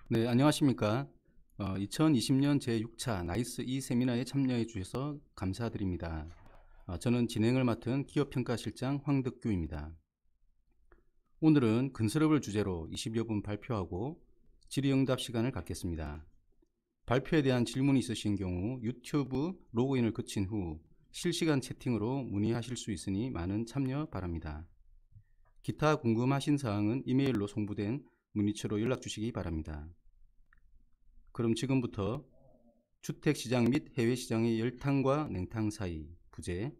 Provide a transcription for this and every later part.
네, 안녕하십니까. 2020년 제6차 나이스 E 세미나에 참여해 주셔서 감사드립니다. 저는 진행을 맡은 기업평가실장 황덕규입니다. 오늘은 근설업을 주제로 20여 분 발표하고 질의응답 시간을 갖겠습니다. 발표에 대한 질문이 있으신 경우 유튜브 로그인을 거친 후 실시간 채팅으로 문의하실 수 있으니 많은 참여 바랍니다. 기타 궁금하신 사항은 이메일로 송부된 문의처로 연락 주시기 바랍니다. 그럼 지금부터 주택시장 및 해외시장의 열탕과 냉탕 사이 부재,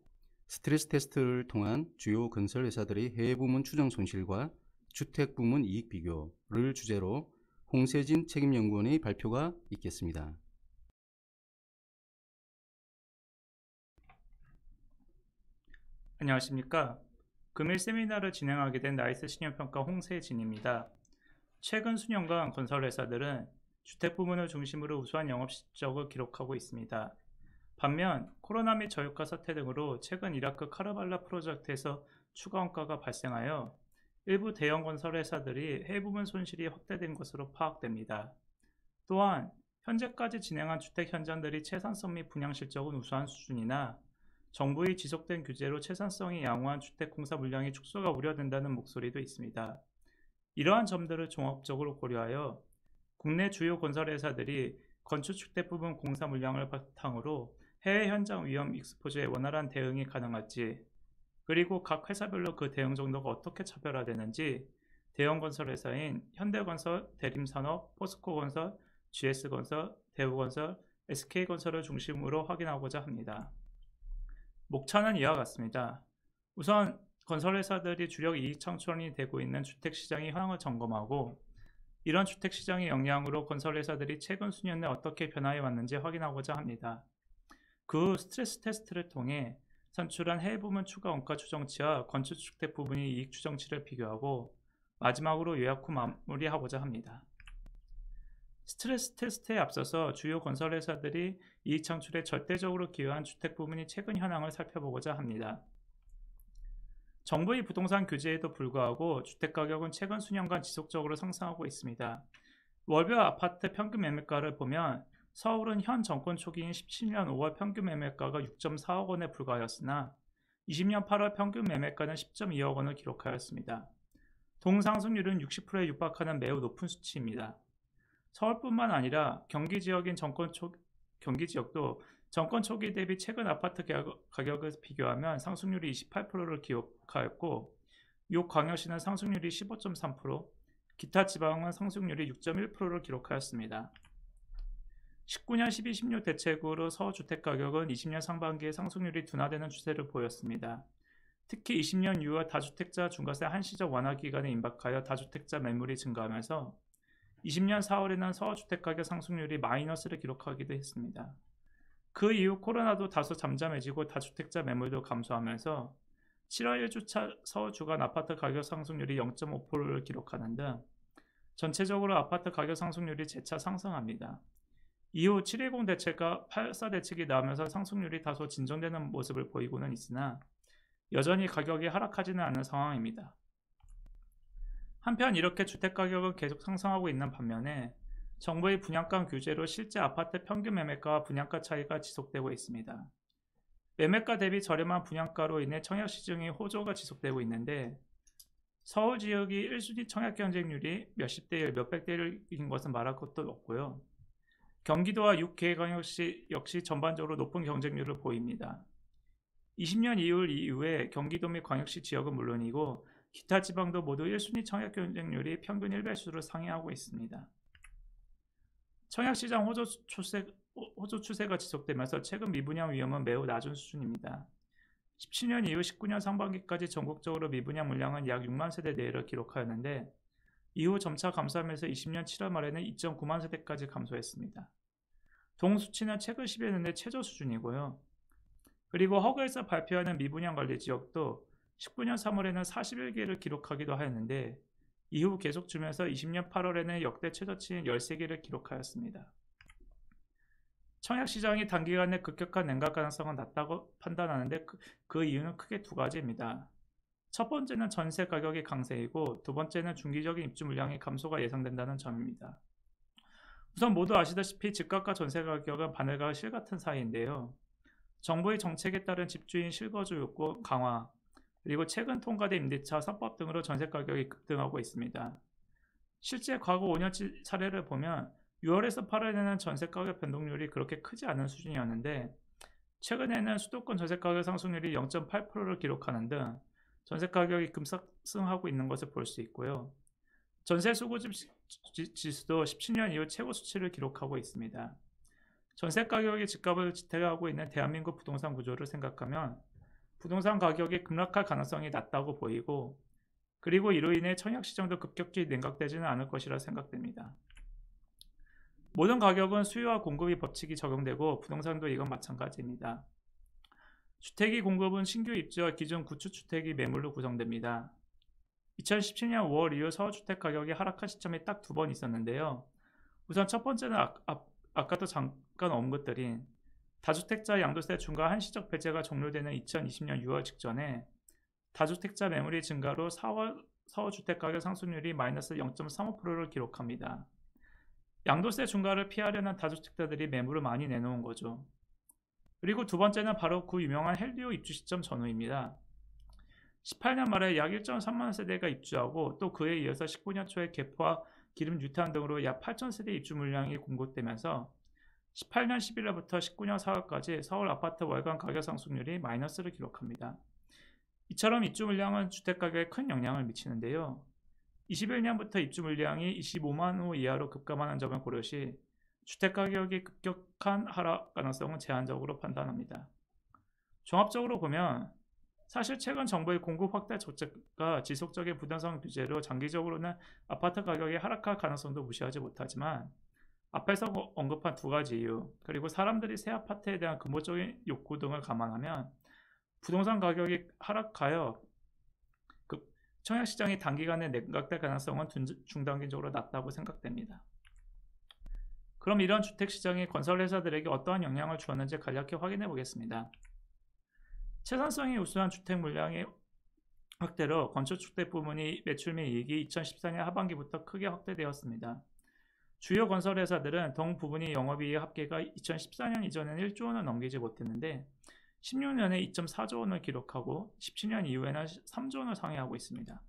스트레스 테스트를 통한 주요 건설회사들의 해외부문 추정 손실과 주택부문 이익 비교를 주제로 홍세진 책임연구원의 발표가 있겠습니다. 안녕하십니까. 금일 세미나를 진행하게 된 나이스 신용평가 홍세진입니다. 최근 수년간 건설회사들은 주택 부문을 중심으로 우수한 영업 실적을 기록하고 있습니다. 반면 코로나 및 저유가 사태 등으로 최근 이라크 카르발라 프로젝트에서 추가 원가가 발생하여 일부 대형 건설회사들이 해외 부문 손실이 확대된 것으로 파악됩니다. 또한 현재까지 진행한 주택 현장들이 채산성 및 분양 실적은 우수한 수준이나 정부의 지속된 규제로 채산성이 양호한 주택 공사 물량의 축소가 우려된다는 목소리도 있습니다. 이러한 점들을 종합적으로 고려하여 국내 주요 건설회사들이 건축 주택 부분 공사 물량을 바탕으로 해외 현장 위험 익스포즈에 원활한 대응이 가능할지, 그리고 각 회사별로 그 대응 정도가 어떻게 차별화되는지 대형 건설회사인 현대건설, 대림산업, 포스코건설, GS건설, 대우건설, SK건설을 중심으로 확인하고자 합니다. 목차는 이와 같습니다. 우선 건설회사들이 주력 이익 창출원이 되고 있는 주택시장의 현황을 점검하고 이런 주택시장의 영향으로 건설회사들이 최근 수년 내 어떻게 변화해 왔는지 확인하고자 합니다. 그 후 스트레스 테스트를 통해 산출한 해외 부문 추가 원가 추정치와 건축주택 부분의 이익 추정치를 비교하고 마지막으로 요약 후 마무리하고자 합니다. 스트레스 테스트에 앞서서 주요 건설회사들이 이익 창출에 절대적으로 기여한 주택 부문의 최근 현황을 살펴보고자 합니다. 정부의 부동산 규제에도 불구하고 주택가격은 최근 수년간 지속적으로 상승하고 있습니다. 월별 아파트 평균 매매가를 보면 서울은 현 정권 초기인 17년 5월 평균 매매가가 6.4억 원에 불과하였으나 20년 8월 평균 매매가는 10.2억 원을 기록하였습니다. 동상승률은 60%에 육박하는 매우 높은 수치입니다. 서울뿐만 아니라 경기 지역도 정권 초기 대비 최근 아파트 가격을 비교하면 상승률이 28%를 기록하였고, 광역시는 상승률이 15.3%, 기타 지방은 상승률이 6.1%를 기록하였습니다. 19년 12-16 대책으로 서울 주택가격은 20년 상반기에 상승률이 둔화되는 추세를 보였습니다. 특히 20년 6월 다주택자 중과세 한시적 완화 기간에 임박하여 다주택자 매물이 증가하면서 20년 4월에는 서울 주택가격 상승률이 마이너스를 기록하기도 했습니다. 그 이후 코로나도 다소 잠잠해지고 다주택자 매물도 감소하면서 7월 1주차 서울 주간 아파트 가격 상승률이 0.5%를 기록하는 등 전체적으로 아파트 가격 상승률이 재차 상승합니다. 이후 710 대책과 84 대책이 나오면서 상승률이 다소 진정되는 모습을 보이고는 있으나 여전히 가격이 하락하지는 않는 상황입니다. 한편 이렇게 주택가격은 계속 상승하고 있는 반면에 정부의 분양가 규제로 실제 아파트 평균 매매가와 분양가 차이가 지속되고 있습니다. 매매가 대비 저렴한 분양가로 인해 청약 시중의 호조가 지속되고 있는데 서울 지역이 1순위 청약 경쟁률이 몇십 대 1, 몇백 대 1인 것은 말할 것도 없고요. 경기도와 6개광역시 역시 전반적으로 높은 경쟁률을 보입니다. 20년 2월 이후에 경기도 및 광역시 지역은 물론이고 기타 지방도 모두 1순위 청약 경쟁률이 평균 1배수를 상회하고 있습니다. 청약시장 호조 추세가 지속되면서 최근 미분양 위험은 매우 낮은 수준입니다. 17년 이후 19년 상반기까지 전국적으로 미분양 물량은 약 6만 세대 내외를 기록하였는데 이후 점차 감소하면서 20년 7월 말에는 2.9만 세대까지 감소했습니다. 동수치는 최근 10여 년 내 최저 수준이고요. 그리고 허그에서 발표하는 미분양 관리 지역도 19년 3월에는 41개를 기록하기도 하였는데 이후 계속 줄면서 20년 8월에는 역대 최저치인 13개를 기록하였습니다. 청약시장이 단기간 내 급격한 냉각 가능성은 낮다고 판단하는데 그 이유는 크게 두 가지입니다. 첫 번째는 전세 가격의 강세이고 두 번째는 중기적인 입주 물량의 감소가 예상된다는 점입니다. 우선 모두 아시다시피 집값과 전세 가격은 바늘과 실 같은 사이인데요. 정부의 정책에 따른 집주인 실거주 욕구 강화, 그리고 최근 통과된 임대차 3법 등으로 전세 가격이 급등하고 있습니다. 실제 과거 5년치 사례를 보면 6월에서 8월에는 전세 가격 변동률이 그렇게 크지 않은 수준이었는데 최근에는 수도권 전세 가격 상승률이 0.8%를 기록하는 등 전세 가격이 급상승하고 있는 것을 볼 수 있고요. 전세 수급집 지수도 17년 이후 최고 수치를 기록하고 있습니다. 전세 가격이 집값을 지탱하고 있는 대한민국 부동산 구조를 생각하면 부동산 가격이 급락할 가능성이 낮다고 보이고, 그리고 이로 인해 청약시장도 급격히 냉각되지는 않을 것이라 생각됩니다. 모든 가격은 수요와 공급의 법칙이 적용되고 부동산도 이건 마찬가지입니다. 주택의 공급은 신규 입주와 기존 구축 주택이 매물로 구성됩니다. 2017년 5월 이후 서울주택 가격이 하락한 시점이 딱 2번 있었는데요. 우선 첫 번째는 아까도 잠깐 언급드린 다주택자 양도세 중과 한시적 배제가 종료되는 2020년 6월 직전에 다주택자 매물이 증가로 4월 서울주택 가격 상승률이 마이너스 0.35%를 기록합니다. 양도세 중과를 피하려는 다주택자들이 매물을 많이 내놓은 거죠. 그리고 두 번째는 바로 그 유명한 헬리오 입주 시점 전후입니다. 18년 말에 약 1.3만 세대가 입주하고 또 그에 이어서 19년 초에 개포와 기름 유탄 등으로 약 8천 세대 입주 물량이 공급되면서 18년 11월부터 19년 4월까지 서울 아파트 월간 가격 상승률이 마이너스를 기록합니다. 이처럼 입주 물량은 주택 가격에 큰 영향을 미치는데요. 21년부터 입주 물량이 25만 호 이하로 급감하는 점을 고려시 주택 가격이 급격한 하락 가능성은 제한적으로 판단합니다. 종합적으로 보면 사실 최근 정부의 공급 확대 정책과 지속적인 부동산 규제로 장기적으로는 아파트 가격이 하락할 가능성도 무시하지 못하지만 앞에서 언급한 두 가지 이유, 그리고 사람들이 새 아파트에 대한 근본적인 욕구 등을 감안하면 부동산 가격이 하락하여 청약시장이 단기간에 냉각될 가능성은 중단기적으로 낮다고 생각됩니다. 그럼 이런 주택시장이 건설회사들에게 어떠한 영향을 주었는지 간략히 확인해 보겠습니다. 채산성이 우수한 주택 물량의 확대로 건축주택 부문의 매출 및 이익이 2014년 하반기부터 크게 확대되었습니다. 주요 건설회사들은 동 부분의 영업이익 합계가 2014년 이전에는 1조 원을 넘기지 못했는데 16년에 2.4조 원을 기록하고 17년 이후에는 3조 원을 상회하고 있습니다.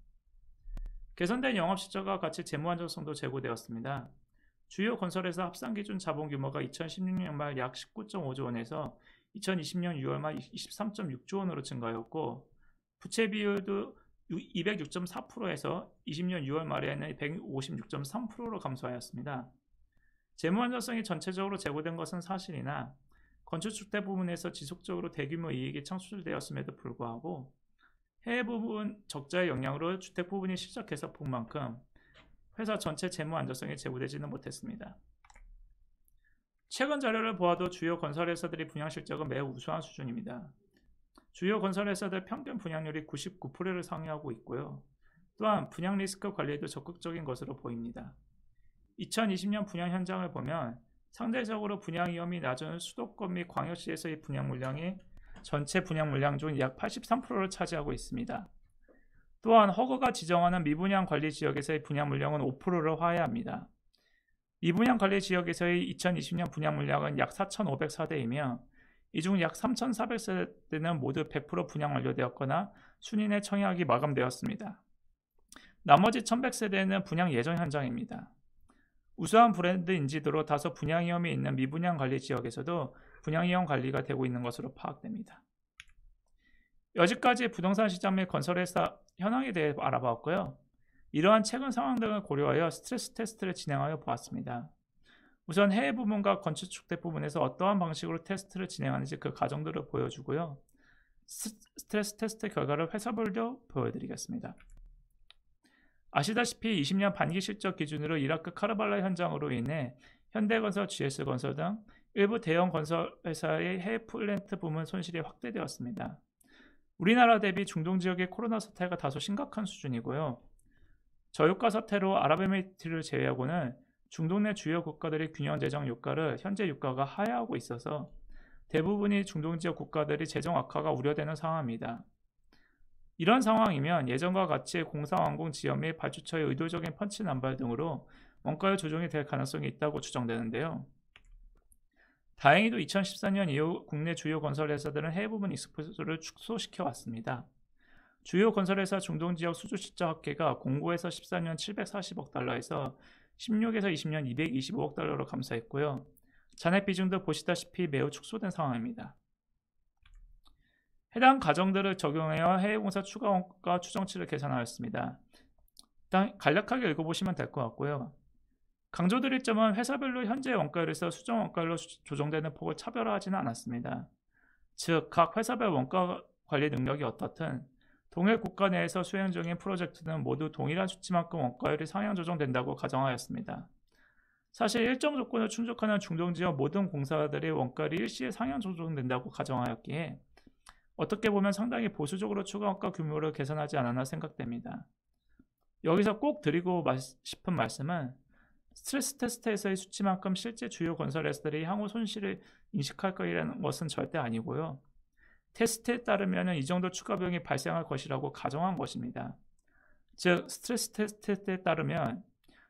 개선된 영업실적과 같이 재무 안정성도 제고되었습니다. 주요 건설회사 합산기준 자본 규모가 2016년 말 약 19.5조 원에서 2020년 6월 말 23.6조 원으로 증가하였고 부채 비율도 206.4%에서 20년 6월 말에는 156.3%로 감소하였습니다. 재무 안정성이 전체적으로 제고된 것은 사실이나 건축주택 부문에서 지속적으로 대규모 이익이 창출되었음에도 불구하고 해외 부분 적자의 영향으로 주택 부분이 실적 개선폭만큼 회사 전체 재무 안정성이 제고되지는 못했습니다. 최근 자료를 보아도 주요 건설회사들의 분양 실적은 매우 우수한 수준입니다. 주요 건설회사들 평균 분양률이 99%를 상회하고 있고요. 또한 분양 리스크 관리에도 적극적인 것으로 보입니다. 2020년 분양 현장을 보면 상대적으로 분양 위험이 낮은 수도권 및 광역시에서의 분양 물량이 전체 분양 물량 중 약 83%를 차지하고 있습니다. 또한 허그가 지정하는 미분양 관리 지역에서의 분양 물량은 5%를 화해합니다. 미분양 관리 지역에서의 2020년 분양 물량은 약 4,504대이며 이 중 약 3,400세대는 모두 100% 분양 완료되었거나 순인의 청약이 마감되었습니다. 나머지 1,100세대는 분양 예정 현장입니다. 우수한 브랜드 인지도로 다소 분양 위험이 있는 미분양 관리 지역에서도 분양 위험 관리가 되고 있는 것으로 파악됩니다. 여기까지 부동산 시장 및 건설회사 현황에 대해 알아보았고요. 이러한 최근 상황 등을 고려하여 스트레스 테스트를 진행하여 보았습니다. 우선 해외 부문과 건축주택 부문에서 어떠한 방식으로 테스트를 진행하는지 그 과정들을 보여주고요. 스트레스 테스트 결과를 회사별로 보여드리겠습니다. 아시다시피 20년 반기 실적 기준으로 이라크 카르발라 현장으로 인해 현대건설, GS건설 등 일부 대형 건설회사의 해외 플랜트 부문 손실이 확대되었습니다. 우리나라 대비 중동 지역의 코로나 사태가 다소 심각한 수준이고요. 저유가 사태로 아랍에미리트를 제외하고는 중동 내 주요 국가들의 균형 재정 유가를 현재 유가가 하회하고 있어서 대부분의 중동 지역 국가들이 재정 악화가 우려되는 상황입니다. 이런 상황이면 예전과 같이 공사완공 지연 및 발주처의 의도적인 펀치 남발 등으로 원가율 조정이 될 가능성이 있다고 추정되는데요. 다행히도 2014년 이후 국내 주요 건설회사들은 해외 부분 익스포저를 축소시켜 왔습니다. 주요 건설회사 중동지역 수주실적 합계가 공고에서 14년 740억 달러에서 16에서 20년 225억 달러로 감소했고요. 잔액 비중도 보시다시피 매우 축소된 상황입니다. 해당 가정들을 적용하여 해외공사 추가 원가 추정치를 계산하였습니다. 일단 간략하게 읽어보시면 될 것 같고요. 강조드릴 점은 회사별로 현재 원가율에서 수정 원가율로 조정되는 폭을 차별화하지는 않았습니다. 즉, 각 회사별 원가 관리 능력이 어떻든 동일 국가 내에서 수행 중인 프로젝트는 모두 동일한 수치만큼 원가율이 상향 조정된다고 가정하였습니다. 사실 일정 조건을 충족하는 중동지역 모든 공사들의 원가율이 일시에 상향 조정된다고 가정하였기에 어떻게 보면 상당히 보수적으로 추가 원가 규모를 계산하지 않았나 생각됩니다. 여기서 꼭 드리고 싶은 말씀은 스트레스 테스트에서의 수치만큼 실제 주요 건설회사들이 향후 손실을 인식할 것이라는 것은 절대 아니고요. 테스트에 따르면 이 정도 추가 비용이 발생할 것이라고 가정한 것입니다. 즉, 스트레스 테스트에 따르면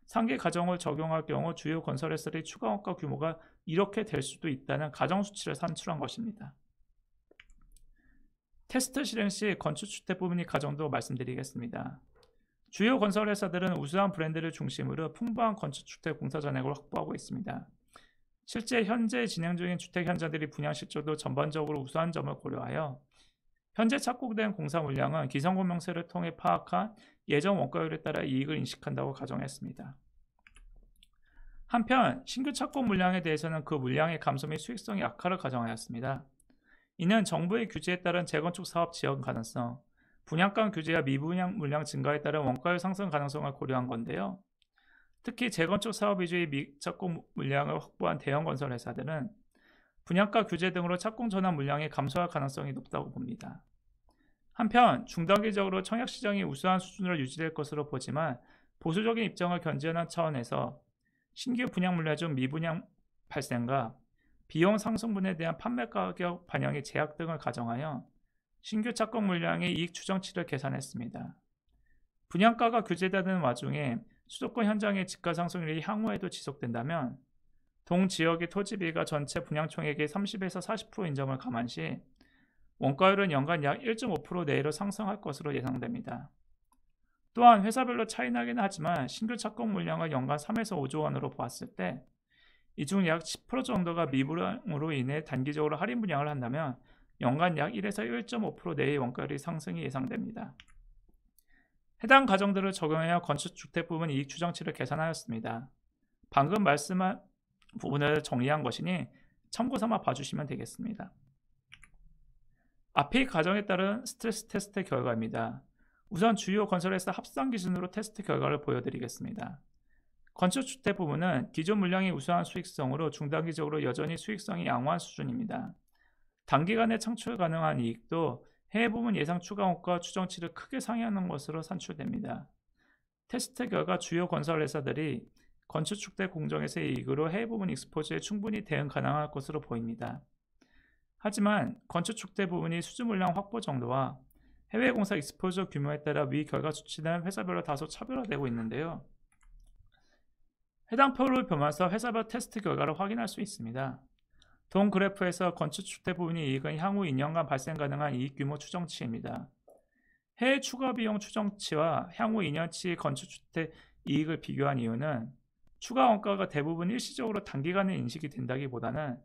상계 가정을 적용할 경우 주요 건설회사들의 추가 원가 규모가 이렇게 될 수도 있다는 가정 수치를 산출한 것입니다. 테스트 실행 시 건축주택 부분이 가정도 말씀드리겠습니다. 주요 건설회사들은 우수한 브랜드를 중심으로 풍부한 건축주택 공사 잔액을 확보하고 있습니다. 실제 현재 진행 중인 주택 현장들의 분양 실적도 전반적으로 우수한 점을 고려하여 현재 착공된 공사 물량은 기성공명세를 통해 파악한 예정 원가율에 따라 이익을 인식한다고 가정했습니다. 한편 신규 착공 물량에 대해서는 그 물량의 감소 및 수익성이 악화를 가정하였습니다. 이는 정부의 규제에 따른 재건축 사업 지연 가능성, 분양가 규제와 미분양 물량 증가에 따른 원가율 상승 가능성을 고려한 건데요. 특히 재건축 사업 위주의 미착공 물량을 확보한 대형 건설 회사들은 분양가 규제 등으로 착공 전환 물량이 감소할 가능성이 높다고 봅니다. 한편 중단기적으로 청약시장이 우수한 수준으로 유지될 것으로 보지만 보수적인 입장을 견지하는 차원에서 신규 분양 물량 중 미분양 발생과 비용 상승분에 대한 판매 가격 반영의 제약 등을 가정하여 신규 착공 물량의 이익 추정치를 계산했습니다. 분양가가 규제되는 와중에 수도권 현장의 집가 상승률이 향후에도 지속된다면 동 지역의 토지비가 전체 분양총액의 30에서 40% 인정을 감안시 원가율은 연간 약 1.5% 내외로 상승할 것으로 예상됩니다. 또한 회사별로 차이나긴 하지만 신규 착공 물량을 연간 3에서 5조 원으로 보았을 때 이 중 약 10% 정도가 미분양으로 인해 단기적으로 할인 분양을 한다면 연간 약 1에서 1.5% 내의 원가율의 상승이 예상됩니다. 해당 가정들을 적용하여 건축주택 부분 이익 추정치를 계산하였습니다. 방금 말씀한 부분을 정리한 것이니 참고 삼아 봐주시면 되겠습니다. 앞의 가정에 따른 스트레스 테스트 결과입니다. 우선 주요 건설회사 합산 기준으로 테스트 결과를 보여드리겠습니다. 건축주택 부분은 기존 물량이 우수한 수익성으로 중단기적으로 여전히 수익성이 양호한 수준입니다. 단기간에 창출 가능한 이익도 해외 부분 예상 추가 원가 추정치를 크게 상회하는 것으로 산출됩니다. 테스트 결과 주요 건설회사들이 건축주택 공정에서의 이익으로 해외 부분 익스포즈에 충분히 대응 가능할 것으로 보입니다. 하지만 건축주택 부분이 수주 물량 확보 정도와 해외 공사 익스포저 규모에 따라 위 결과 수치는 회사별로 다소 차별화되고 있는데요. 해당 표를 보면서 회사별 테스트 결과를 확인할 수 있습니다. 동 그래프에서 건축주택 부분의 이익은 향후 2년간 발생 가능한 이익 규모 추정치입니다. 해외 추가 비용 추정치와 향후 2년치 건축주택 이익을 비교한 이유는 추가 원가가 대부분 일시적으로 단기간에 인식이 된다기보다는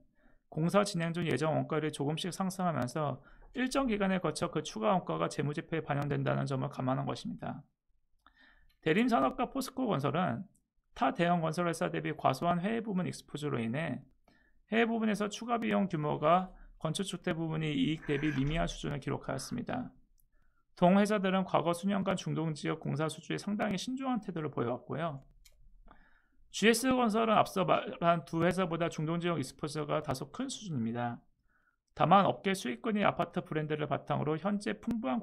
공사 진행 중 예정 원가율이 조금씩 상승하면서 일정 기간에 거쳐 그 추가 원가가 재무제표에 반영된다는 점을 감안한 것입니다. 대림산업과 포스코 건설은 타 대형 건설회사 대비 과소한 해외 부분 익스포즈로 인해 해외 부분에서 추가 비용 규모가 건축주택 부분의 이익 대비 미미한 수준을 기록하였습니다. 동 회사들은 과거 수년간 중동지역 공사 수주에 상당히 신중한 태도를 보여왔고요. GS건설은 앞서 말한 두 회사보다 중동지역 익스포저가 다소 큰 수준입니다. 다만 업계 수익권이 아파트 브랜드를 바탕으로 현재 풍부한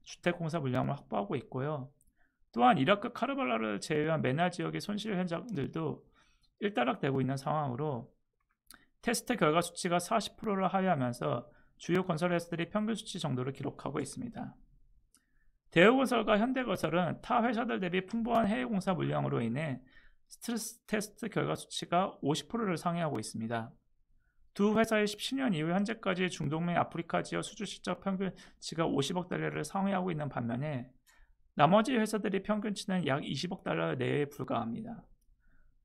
주택 공사 물량을 확보하고 있고요. 또한 이라크 카르발라를 제외한 메나 지역의 손실 현장들도 일단락되고 있는 상황으로 테스트 결과 수치가 40%를 하회하면서 주요 건설회사들이 평균 수치 정도를 기록하고 있습니다. 대우건설과 현대건설은 타 회사들 대비 풍부한 해외 공사 물량으로 인해 스트레스 테스트 결과 수치가 50%를 상회하고 있습니다. 두 회사의 17년 이후 현재까지 중동미 아프리카 지역 수주 실적 평균치가 50억 달러를 상회하고 있는 반면에 나머지 회사들의 평균치는 약 20억 달러 내외에 불과합니다.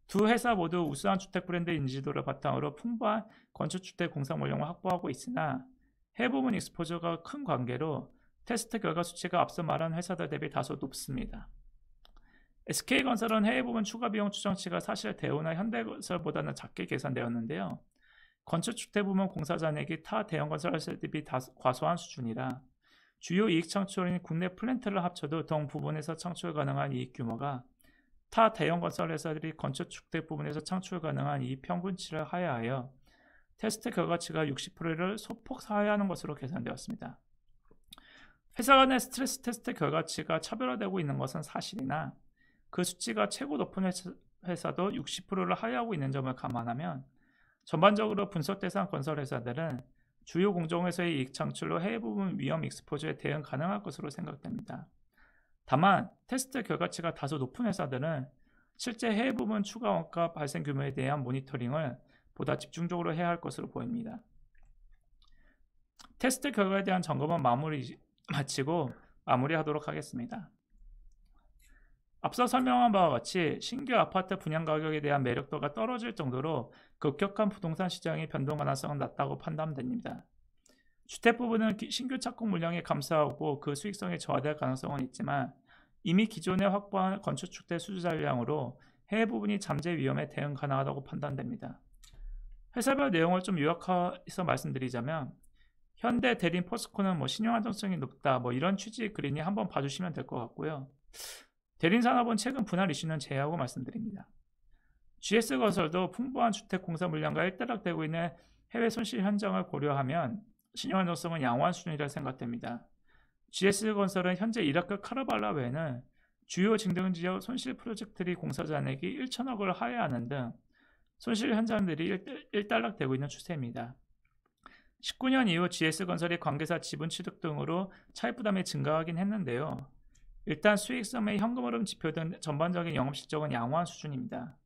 두 회사 모두 우수한 주택 브랜드 인지도를 바탕으로 풍부한 건축주택 공사 물량을 확보하고 있으나 해외 부문 익스포저가 큰 관계로 테스트 결과 수치가 앞서 말한 회사들 대비 다소 높습니다. SK건설은 해외 부문 추가 비용 추정치가 사실 대우나 현대건설보다는 작게 계산되었는데요. 건축주택 부문 공사 잔액이 타 대형 건설회사 대비 과소한 수준이라 주요 이익 창출인 국내 플랜트를 합쳐도 동 부분에서 창출 가능한 이익 규모가 타 대형 건설회사들이 건축주택 부분에서 창출 가능한 이익 평균치를 하회하여 테스트 결과치가 60%를 소폭 하회하는 것으로 계산되었습니다. 회사 간의 스트레스 테스트 결과치가 차별화되고 있는 것은 사실이나 그 수치가 최고 높은 회사도 60%를 하회하고 있는 점을 감안하면 전반적으로 분석 대상 건설 회사들은 주요 공정에서의 이익 창출로 해외 부분 위험 익스포저에 대응 가능할 것으로 생각됩니다. 다만 테스트 결과치가 다소 높은 회사들은 실제 해외 부분 추가 원가 발생 규모에 대한 모니터링을 보다 집중적으로 해야 할 것으로 보입니다. 테스트 결과에 대한 점검은 마치고 마무리하도록 하겠습니다. 앞서 설명한 바와 같이 신규 아파트 분양 가격에 대한 매력도가 떨어질 정도로 급격한 부동산 시장의 변동 가능성은 낮다고 판단됩니다. 주택 부분은 신규 착공 물량이 감소하고 그 수익성이 저하될 가능성은 있지만 이미 기존에 확보한 건축주택 수주 잔량으로 해외 부분이 잠재 위험에 대응 가능하다고 판단됩니다. 회사별 내용을 좀 요약해서 말씀드리자면 현대, 대림, 포스코는 신용 안정성이 높다 이런 취지의 글이니 한번 봐주시면 될 것 같고요. 대림산업은 최근 분할 이슈는 제외하고 말씀드립니다. GS건설도 풍부한 주택 공사 물량과 일단락되고 있는 해외 손실 현장을 고려하면 신용 안정성은 양호한 수준이라 생각됩니다. GS건설은 현재 이라크 카르발라 외에는 주요 증등지역 손실 프로젝트들이 공사 잔액이 1천억을 하회하는 등 손실 현장들이 일단락되고 있는 추세입니다. 19년 이후 GS건설이 관계사 지분 취득 등으로 차입 부담이 증가하긴 했는데요. 일단 수익성 및 현금 흐름 지표 등 전반적인 영업실적은 양호한 수준입니다.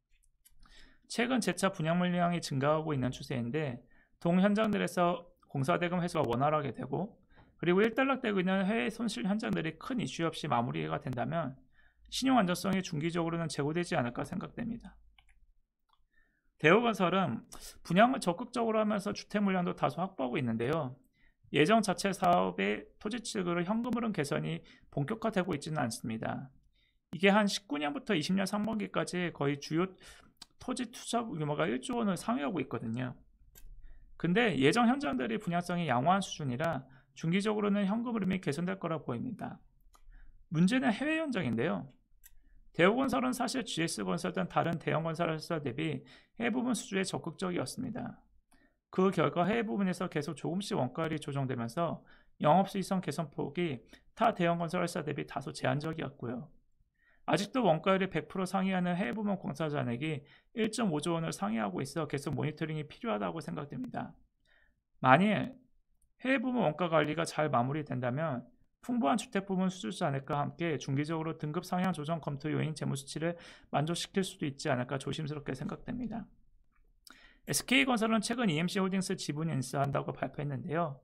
최근 재차 분양 물량이 증가하고 있는 추세인데 동 현장들에서 공사대금 회수가 원활하게 되고 그리고 일단락되고 있는 해외 손실 현장들이 큰 이슈 없이 마무리가 된다면 신용 안정성이 중기적으로는 제고되지 않을까 생각됩니다. 대우건설은 분양을 적극적으로 하면서 주택 물량도 다소 확보하고 있는데요. 예정 자체 사업의 토지 취득으로 현금 흐름 개선이 본격화되고 있지는 않습니다. 이게 한 19년부터 20년 상반기까지 거의 주요 토지 투자 규모가 1조 원을 상회하고 있거든요. 근데 예정 현장들이 분양성이 양호한 수준이라 중기적으로는 현금 흐름이 개선될 거라 보입니다. 문제는 해외 현장인데요. 대우건설은 사실 GS건설 등 다른 대형 건설회사 대비 해외 부분 수주에 적극적이었습니다. 그 결과 해외 부분에서 계속 조금씩 원가율이 조정되면서 영업수익성 개선폭이 타 대형 건설회사 대비 다소 제한적이었고요. 아직도 원가율이 100% 상회하는 해외 부문 공사 잔액이 1.5조 원을 상회하고 있어 계속 모니터링이 필요하다고 생각됩니다. 만일 해외 부문 원가 관리가 잘 마무리된다면 풍부한 주택 부문 수주 잔액과 함께 중기적으로 등급 상향 조정 검토 요인 재무 수치를 만족시킬 수도 있지 않을까 조심스럽게 생각됩니다. SK건설은 최근 EMC홀딩스 지분 인수한다고 발표했는데요.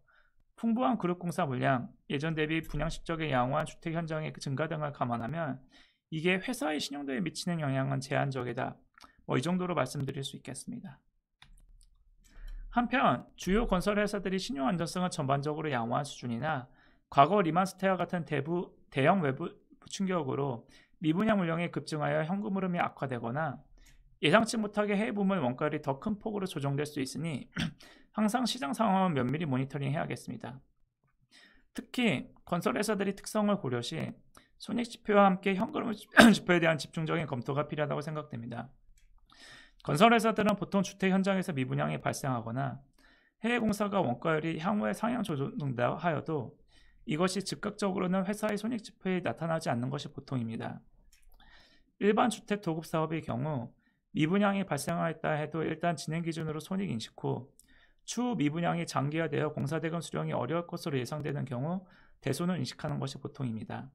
풍부한 그룹 공사 물량, 예전 대비 분양 실적의 양호한 주택 현장의 증가 등을 감안하면 이게 회사의 신용도에 미치는 영향은 제한적이다. 이 정도로 말씀드릴 수 있겠습니다. 한편 주요 건설 회사들이 신용 안전성은 전반적으로 양호한 수준이나 과거 리만스테와 같은 대형 외부 충격으로 미분양 물량이 급증하여 현금 흐름이 악화되거나 예상치 못하게 해외 부문 원가율이 더 큰 폭으로 조정될 수 있으니 항상 시장 상황을 면밀히 모니터링 해야겠습니다. 특히 건설회사들이 특성을 고려시 손익지표와 함께 현금 지표에 대한 집중적인 검토가 필요하다고 생각됩니다. 건설회사들은 보통 주택 현장에서 미분양이 발생하거나 해외 공사가 원가율이 향후에 상향 조정된다 하여도 이것이 즉각적으로는 회사의 손익지표에 나타나지 않는 것이 보통입니다. 일반 주택 도급 사업의 경우 미분양이 발생하였다 해도 일단 진행 기준으로 손익 인식 후 추후 미분양이 장기화되어 공사대금 수령이 어려울 것으로 예상되는 경우 대손을 인식하는 것이 보통입니다.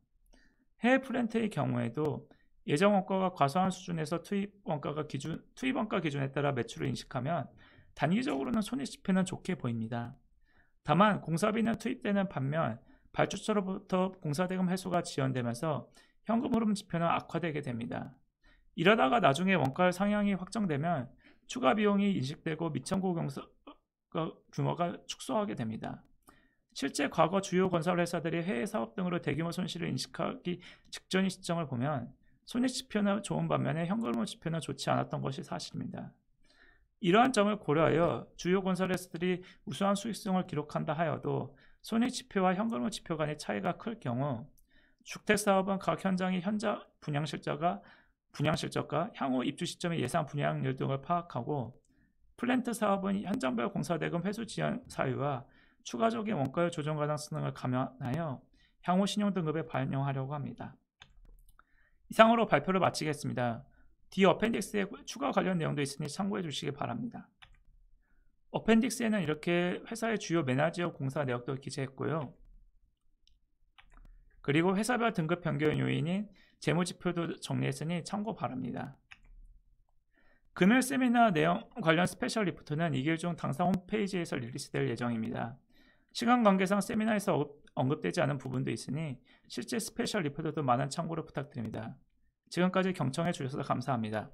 해외 플랜트의 경우에도 예정 원가가 과소한 수준에서 투입 원가 기준에 따라 매출을 인식하면 단기적으로는 손익지표는 좋게 보입니다. 다만 공사비는 투입되는 반면 발주처로부터 공사대금 회수가 지연되면서 현금 흐름 지표는 악화되게 됩니다. 이러다가 나중에 원가 상향이 확정되면 추가 비용이 인식되고 미청구 공사 규모가 축소하게 됩니다. 실제 과거 주요 건설 회사들이 해외 사업 등으로 대규모 손실을 인식하기 직전의 시점을 보면 손익지표는 좋은 반면에 현금 지표는 좋지 않았던 것이 사실입니다. 이러한 점을 고려하여 주요 건설 회사들이 우수한 수익성을 기록한다 하여도 손익지표와 현금 지표 간의 차이가 클 경우 주택사업은 각 현장의 현장 분양실적과 향후 입주 시점의 예상 분양률 등을 파악하고 플랜트 사업은 현장별 공사대금 회수 지연 사유와 추가적인 원가의 조정 가능성 등을 감안하여 향후 신용등급에 반영하려고 합니다. 이상으로 발표를 마치겠습니다. 뒤 어펜딕스에 추가 관련 내용도 있으니 참고해 주시기 바랍니다. 어펜딕스에는 이렇게 회사의 주요 매니지어 공사 내역도 기재했고요. 그리고 회사별 등급 변경 요인인 재무지표도 정리했으니 참고 바랍니다. 금일 세미나 내용 관련 스페셜 리포트는 2개월 중 당사 홈페이지에서 릴리스될 예정입니다. 시간 관계상 세미나에서 언급되지 않은 부분도 있으니 실제 스페셜 리포트도 많은 참고를 부탁드립니다. 지금까지 경청해 주셔서 감사합니다.